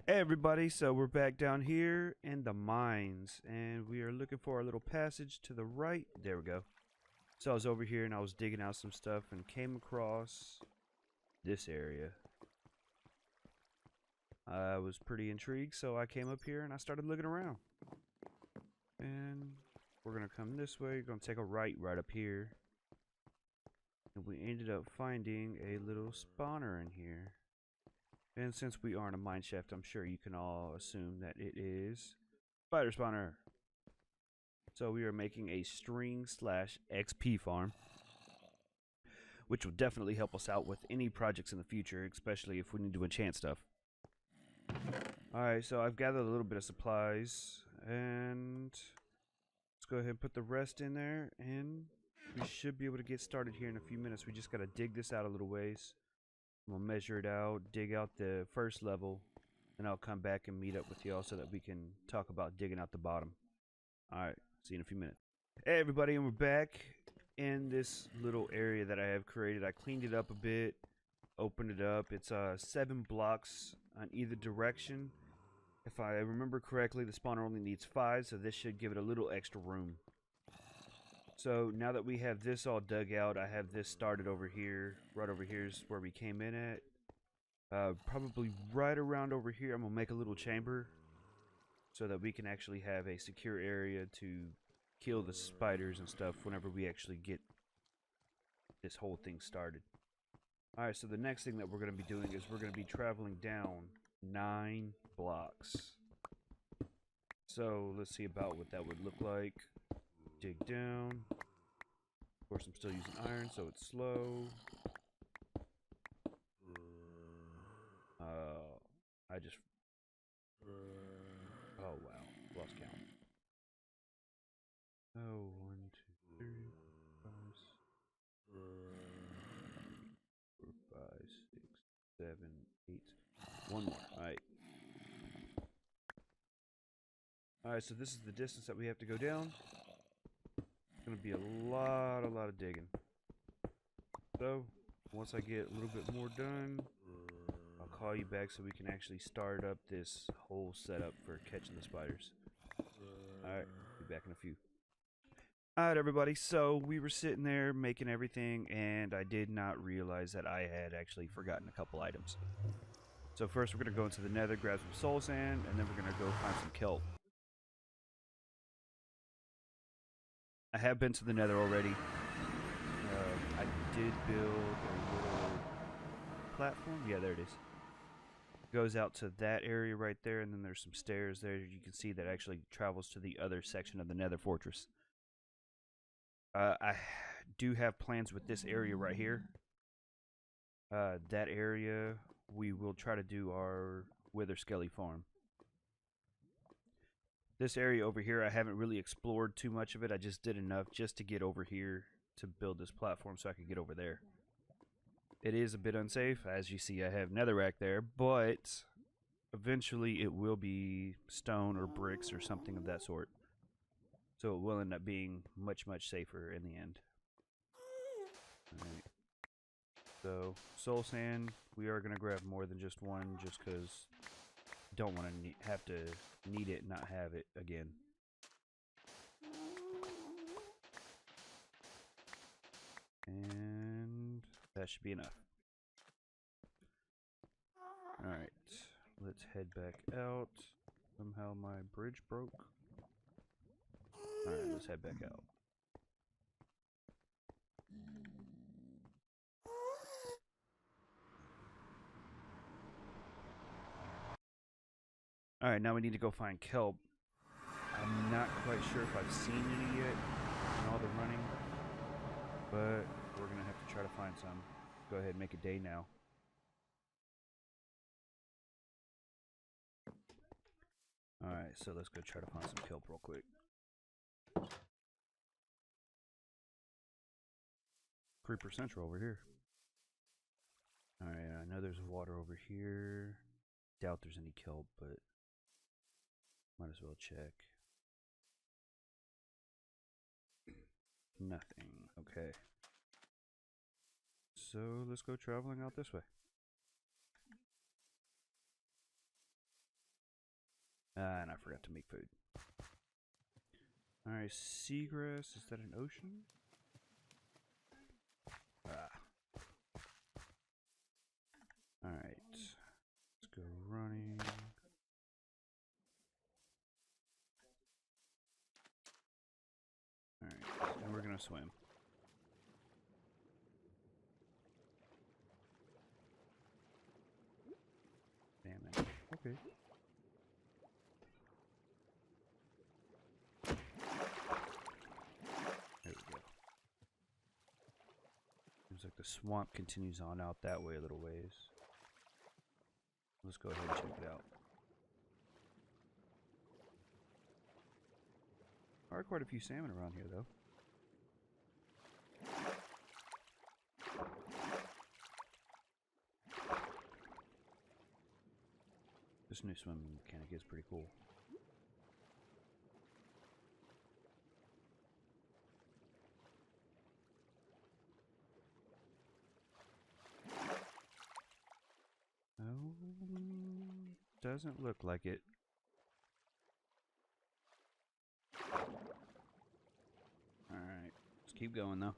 Hey everybody, so we're back down here in the mines and we are looking for our little passage to the right. There we go. So I was over here and I was digging out some stuff and came across this area. I was pretty intrigued, so I came up here and I started looking around. And we're gonna come this way, gonna take a right up here. And we ended up finding a little spawner in here. And since we are in a mine shaft, I'm sure you can all assume that it is spider spawner. So we are making a string / XP farm, which will definitely help us out with any projects in the future, especially if we need to enchant stuff. Alright, so I've gathered a little bit of supplies, and let's go ahead and put the rest in there, and we should be able to get started here in a few minutes. We just gotta dig this out a little ways. We'll measure it out, dig out the first level, and I'll come back and meet up with y'all so that we can talk about digging out the bottom. Alright, see you in a few minutes. Hey everybody, and we're back in this little area that I have created. I cleaned it up a bit, opened it up. It's 7 blocks on either direction. If I remember correctly, the spawner only needs 5, so this should give it a little extra room. So now that we have this all dug out, I have this started over here. Right over here is where we came in at. Probably right around over here, I'm going to make a little chamber so that we can actually have a secure area to kill the spiders and stuff whenever we actually get this whole thing started. Alright, so the next thing that we're going to be doing is we're going to be traveling down 9 blocks. So let's see about what that would look like. Dig down. Of course, I'm still using iron, so it's slow. I just... Oh, wow. Lost count. Oh, 1, 2, 3, 5, 4, 5, 6, 7, 8. One more. Alright. Alright, so this is the distance that we have to go down. It's going to be a lot of digging. So, once I get a little bit more done, I'll call you back so we can actually start up this whole setup for catching the spiders. Alright, be back in a few. Alright everybody, so we were sitting there making everything and I did not realize that I had actually forgotten a couple items. So first we're going to go into the nether, grab some soul sand, and then we're going to go find some kelp. I have been to the nether already. I did build a little platform. Yeah, there it is. Goes out to that area right there, and then there's some stairs there. You can see that actually travels to the other section of the nether fortress. I do have plans with this area right here. That area, we will try to do our wither skelly farm. This area over here, I haven't really explored too much of it. I just did enough just to get over here to build this platform so I could get over there. It is a bit unsafe. As you see, I have netherrack there, but eventually it will be stone or bricks or something of that sort. So it will end up being much safer in the end. Alright. So, soul sand, we are going to grab more than just one just because don't want to have to need it and not have it again. And that should be enough. Alright, let's head back out. Somehow my bridge broke. Alright, let's head back out. Alright, now we need to go find kelp. I'm not quite sure if I've seen any yet in all the running, but we're going to have to try to find some. Go ahead and make a day now. Alright, so let's go try to find some kelp real quick. Creeper Central over here. Alright, I know there's water over here. Doubt there's any kelp, but might as well check. Nothing. Okay. So let's go traveling out this way. And I forgot to make food. Alright, seagrass. Is that an ocean? Alright. Let's go running. Alright, and we're gonna swim. Salmon. Okay. There we go. Seems like the swamp continues on out that way a little ways. Let's go ahead and check it out. There are quite a few salmon around here, though. This new swimming mechanic is pretty cool. Doesn't look like it. Alright, let's keep going though.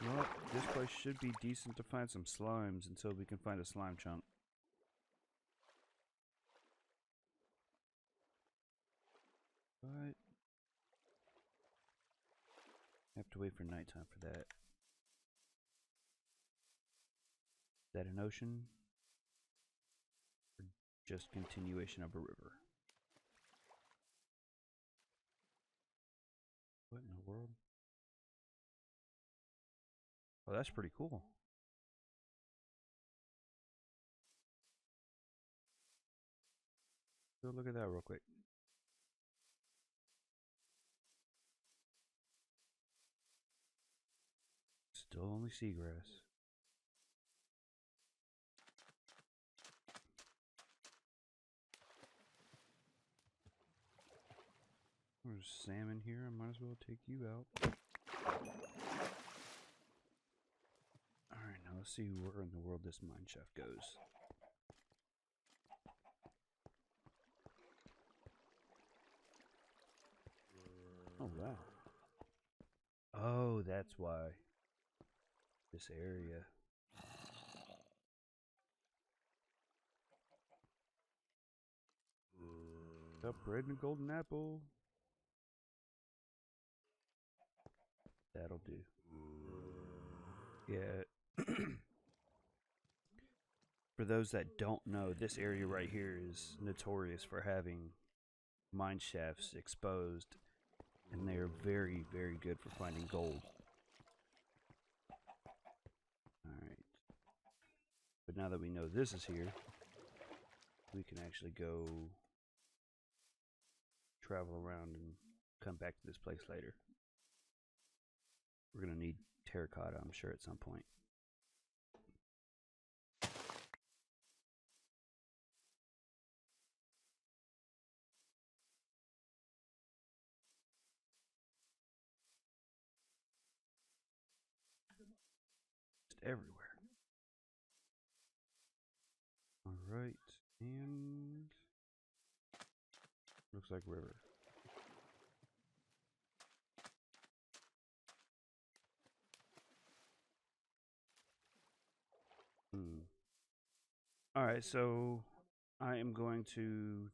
Well, this place should be decent to find some slimes until we can find a slime chunk. But have to wait for nighttime for that. Is that an ocean? Or just continuation of a river? What in the world? Oh, that's pretty cool. Go look at that real quick. Still only seagrass. There's salmon here. I might as well take you out. Alright, now let's see where in the world this mine shaft goes. Oh, wow. Oh, that's why. This area. Up, bread and a golden apple. That'll do. Yeah. For those that don't know, this area right here is notorious for having mine shafts exposed, and they are very, very good for finding gold. Alright. But now that we know this is here, we can actually go travel around and come back to this place later. We're going to need terracotta, I'm sure, at some point. Just everywhere. Alright, and looks like river. Alright, so I am going to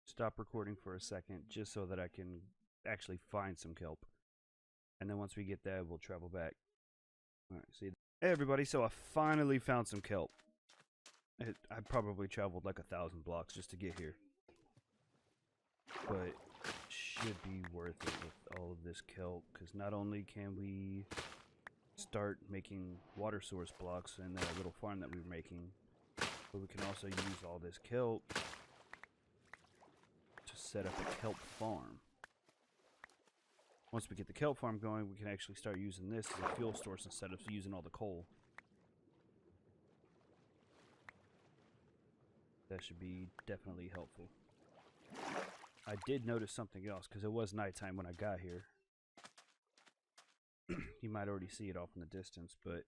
stop recording for a second just so that I can actually find some kelp. And then once we get that, we'll travel back. Alright, see. Hey everybody, so I finally found some kelp. I probably traveled like 1,000 blocks just to get here. But it should be worth it with all of this kelp, because not only can we start making water source blocks in that little farm that we were making, but we can also use all this kelp to set up a kelp farm. Once we get the kelp farm going, we can actually start using this as a fuel source instead of using all the coal. That should be definitely helpful. I did notice something else because it was nighttime when I got here. You might already see it off in the distance, but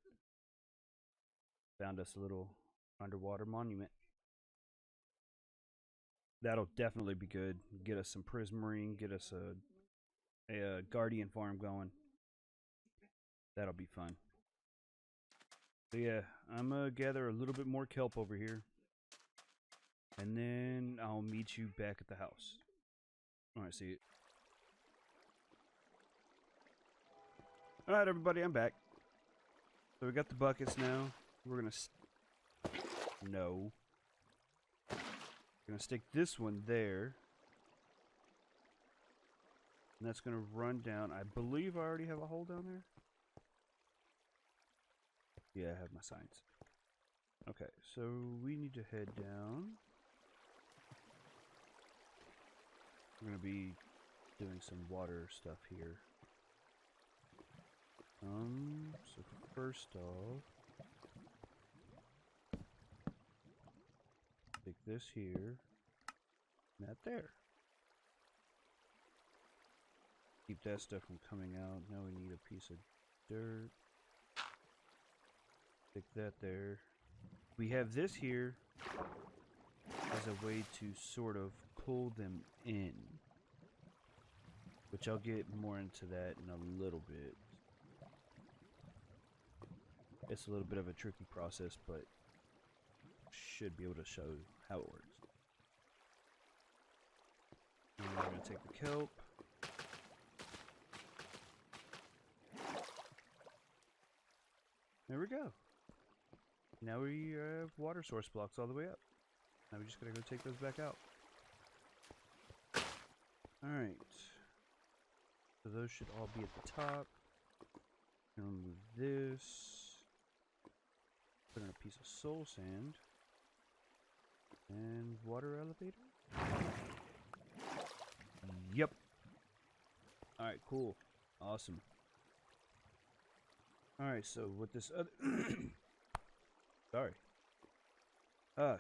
found us a little underwater monument. That'll definitely be good. Get us some prismarine, get us a guardian farm going. That'll be fun. So yeah, I'm gonna gather a little bit more kelp over here, and then I'll meet you back at the house. Alright, see you. Alright everybody, I'm back. So we got the buckets now. We're gonna we're gonna stick this one there. And that's gonna run down. I believe I already have a hole down there. Yeah, I have my signs. Okay, so we need to head down. We're gonna be doing some water stuff here. So first off, stick this here, and that there. Keep that stuff from coming out. Now we need a piece of dirt. Stick that there. We have this here as a way to sort of pull them in, which I'll get more into that in a little bit. It's a little bit of a tricky process, but should be able to show how it works. And we're going to take the kelp. There we go. Now we have water source blocks all the way up. Now we just gotta go take those back out. Alright. So those should all be at the top. And remove this. Put in a piece of soul sand. And water elevator? Yep. Alright, cool. Awesome. Alright, so with this other... Sorry.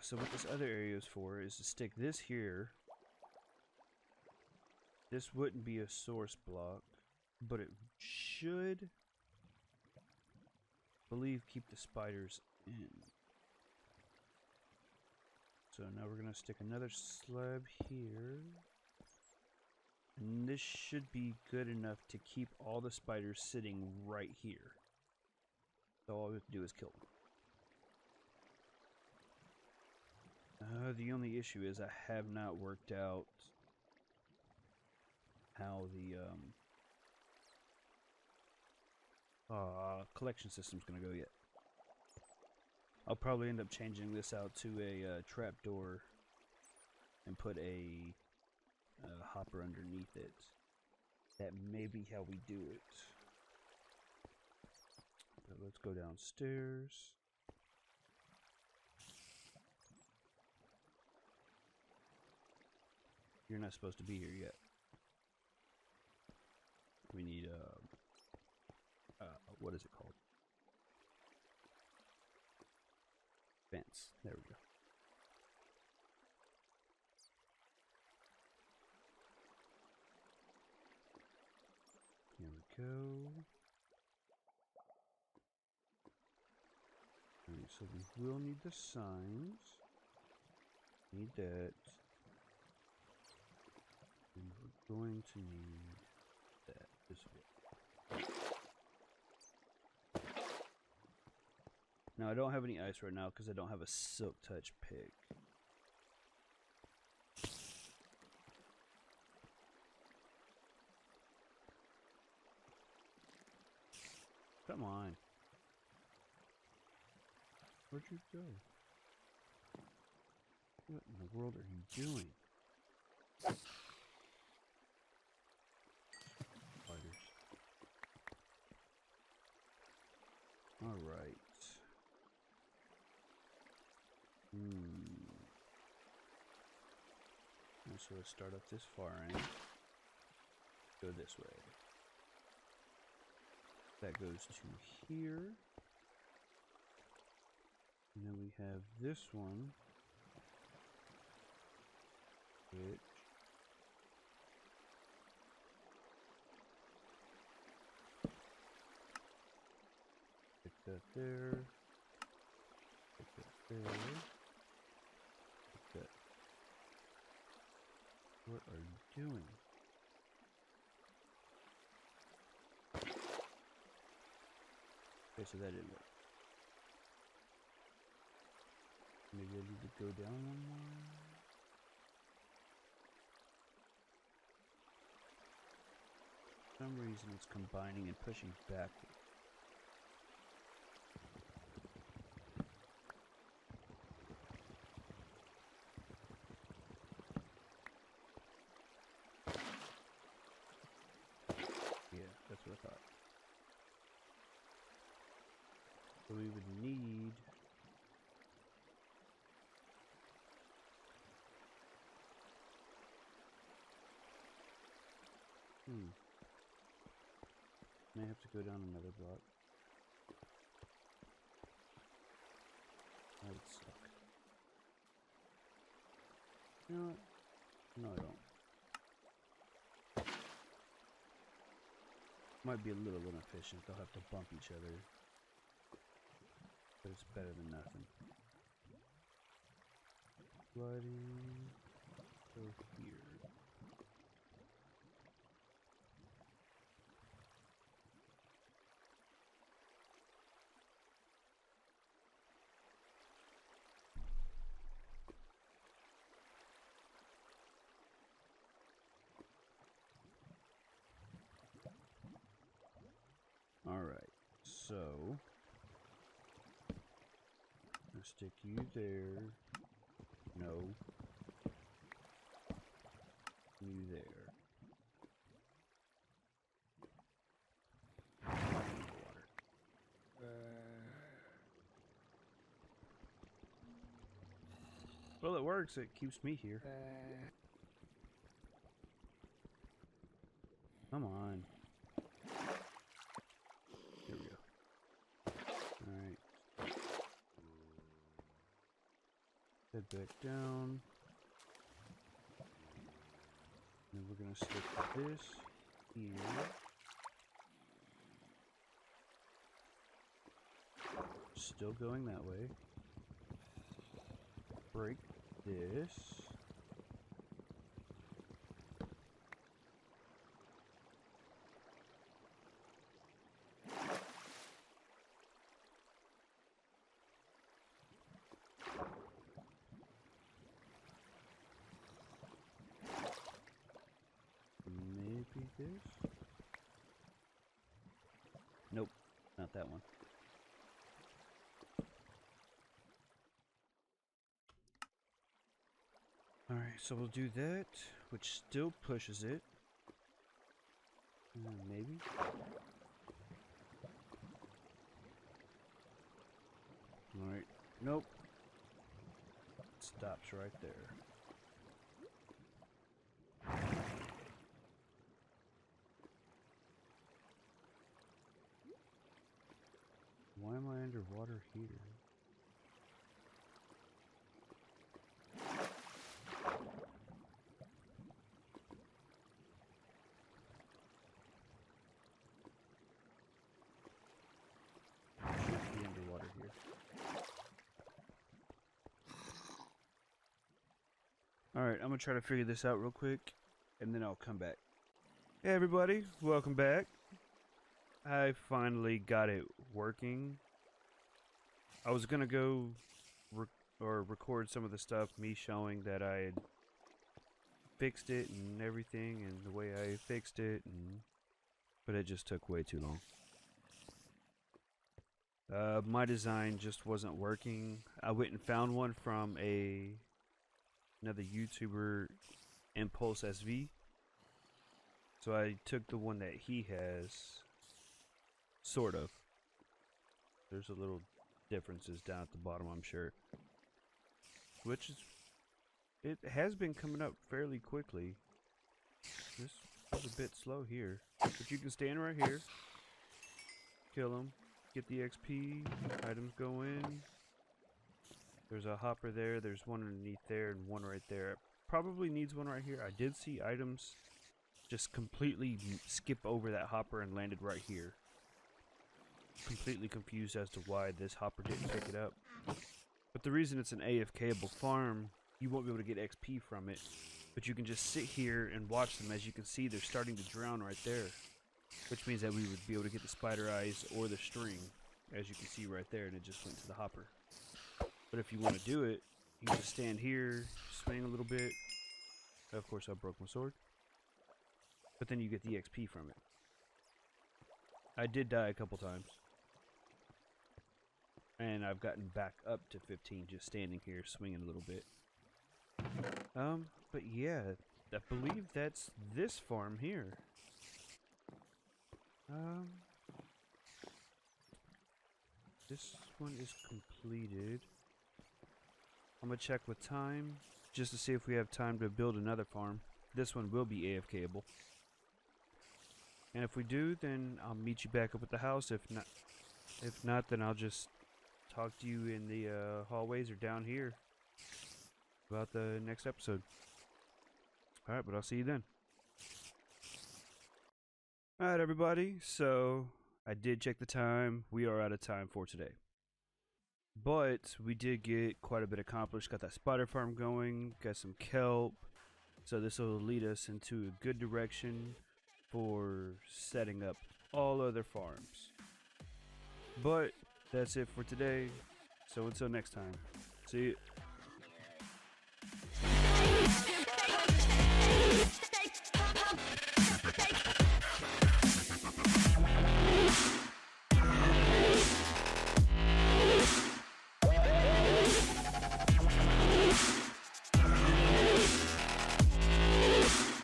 So what this other area is for is to stick this here. This wouldn't be a source block, but it should, I believe, keep the spiders in. So now we're going to stick another slab here. And this should be good enough to keep all the spiders sitting right here. So all we have to do is kill them. The only issue is I have not worked out how the collection system's going to go yet. I'll probably end up changing this out to a trapdoor and put a hopper underneath it. That may be how we do it. But let's go downstairs. You're not supposed to be here yet. We need what is it called? Fence. There we go. Here we go. Alright, so we will need the signs. Need that. And we're going to need that this way. Now I don't have any ice right now because I don't have a silk touch pick. Come on. Where'd you go? What in the world are you doing? Spiders. Alright. So let's start up this far end. Go this way. That goes to here. And then we have this one, which that there. Put that there. Put that. What are you doing? Okay, so that didn't work. Maybe I need to go down one more. For some reason it's combining and pushing backward. Yeah, that's what I thought. So we would need may have to go down another block. That would suck. You know what? No, I don't. Might be a little inefficient. They'll have to bump each other. But it's better than nothing. Sliding. Go here. Alright, so I'll stick you there. No. You there. Water. Well, it works. It keeps me here. Come on. Here we go. Alright. Head back down. And we're going to stick this here. Still going that way. Break this. Maybe this? Nope, not that one. Alright, so we'll do that, which still pushes it. Maybe? Alright, nope. Stops right there. Why am I underwater here? Should be underwater here. Alright, I'm gonna try to figure this out real quick, and then I'll come back. Hey everybody, welcome back. I finally got it working. I was gonna go record some of the stuff, me showing that I had fixed it and everything, and the way I fixed it, but it just took way too long. My design just wasn't working. I went and found one from another YouTuber, Impulse SV. So I took the one that he has, sort of. There's a little differences down at the bottom, I'm sure. Which is, it has been coming up fairly quickly. This is a bit slow here. But you can stand right here, kill him, get the XP, items go in. There's a hopper there, there's one underneath there, and one right there. Probably needs one right here. I did see items just completely skip over that hopper and landed right here. completely confused as to why this hopper didn't pick it up. But the reason it's an AFKable farm, you won't be able to get XP from it, but you can just sit here and watch them. As you can see, they're starting to drown right there, which means that we would be able to get the spider eyes or the string, as you can see right there, and it just went to the hopper. But if you want to do it, you can just stand here, swing a little bit. Of course, I broke my sword. But then you get the XP from it. I did die a couple times. And I've gotten back up to 15 just standing here swinging a little bit. But yeah, I believe that's this farm here. This one is completed. I'm gonna check with time just to see if we have time to build another farm. This one will be AFKable. And if we do, then I'll meet you back up at the house. If not, then I'll just talk to you in the hallways or down here about the next episode. Alright, but I'll see you then. Alright, everybody. So, I did check the time. We are out of time for today. But we did get quite a bit accomplished. Got that spider farm going. Got some kelp. So this will lead us into a good direction for setting up all other farms. But that's it for today. So until next time. See you.